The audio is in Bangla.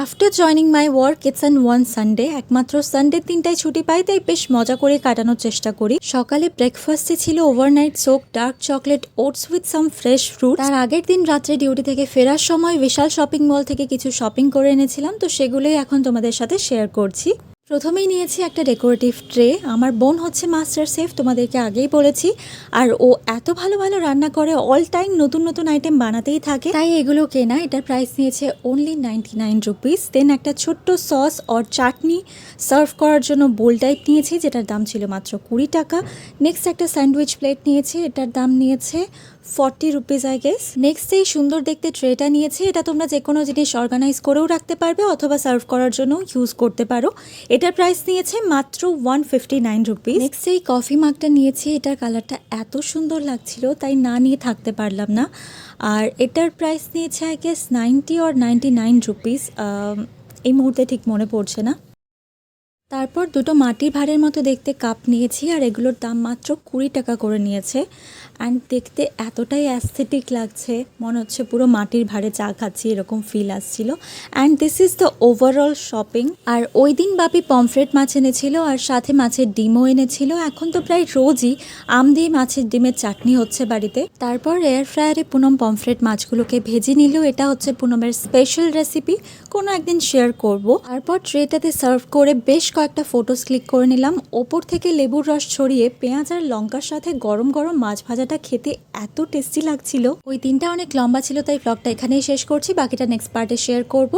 After joining my work it's an one Sunday, একমাত্র সানডের দিনটাই ছুটি পাই, তাই বেশ মজা করে কাটানোর চেষ্টা করি। সকালে ব্রেকফাস্টে ছিল overnight soak dark chocolate oats with some fresh fruit. তার আগের দিন রাত্রে ডিউটি থেকে ফেরার সময় বিশাল শপিং মল থেকে কিছু শপিং করে এনেছিলাম, তো সেগুলোই এখন তোমাদের সাথে শেয়ার করছি। প্রথমেই নিয়েছি একটা ডেকোরেটিভ ট্রে। আমার বোন হচ্ছে মাস্টার শেফ, তোমাদেরকে আগেই বলেছি, আর ও এত ভালো ভালো রান্না করে, অল টাইম নতুন নতুন আইটেম বানাতেই থাকে, তাই এগুলো কেনা। এটার প্রাইস নিয়েছে অনলি 99 রুপিস। দেন একটা ছোট্ট সস অর চাটনি সার্ভ করার জন্য বোল টাইপ নিয়েছি, যেটার দাম ছিল মাত্র 20 টাকা। নেক্সট একটা স্যান্ডউইচ প্লেট নিয়েছি, এটার দাম নিয়েছে 40 রুপিস আই গেস। নেক্সট এই সুন্দর দেখতে ট্রেটা নিয়েছি, এটা তোমরা যে কোনো জিনিস অর্গানাইজ করেও রাখতে পারবে অথবা সার্ভ করার জন্য ইউজ করতে পারো। এটার প্রাইস নিয়েছে মাত্র 159 রুপিস। নেক্সট এই কফি মাগটা নিয়েছি, এটার কালারটা এত সুন্দর লাগছিল তাই না নিয়ে থাকতে পারলাম না। আর এটার প্রাইস নিয়েছে আই গেস 90 অর 99 রুপিস, এই মুহূর্তে ঠিক মনে পড়ছে না। তারপর দুটো মাটির ভাঁড়ের মতো দেখতে কাপ নিয়েছি, আর এগুলোর দাম মাত্র 20 টাকা করে নিয়েছে। অ্যান্ড দেখতে এতটাই অ্যাস্থেটিক লাগছে, মনে হচ্ছে পুরো মাটির ভাঁড়ে চা খাচ্ছি এরকম ফিল আসছিল। And this is the overall shopping. আর ওই দিন বাপি পমফ্রেট মাছ এনেছিল আর সাথে মাছের ডিমও এনেছিল। এখন তো প্রায় রোজই আম দিয়ে মাছের ডিমের চাটনি হচ্ছে বাড়িতে। তারপর এয়ার ফ্রায়ারে পুনম পমফ্রেট মাছগুলোকে ভেজে নিল, এটা হচ্ছে পুনমের স্পেশাল রেসিপি, কোনো একদিন শেয়ার করব। তারপর ট্রেটাতে সার্ভ করে বেশ কয়েকটা ফটোস ক্লিক করে নিলাম। ওপর থেকে লেবুর রস ছড়িয়ে পেঁয়াজ আর লঙ্কার সাথে গরম গরম মাছ ভাজাটা খেতে এত টেস্টি লাগছিল। ওই দিনটা অনেক লম্বা ছিল, তাই ব্লগটা এখানেই শেষ করছি, বাকিটা নেক্সট পার্টে শেয়ার করব।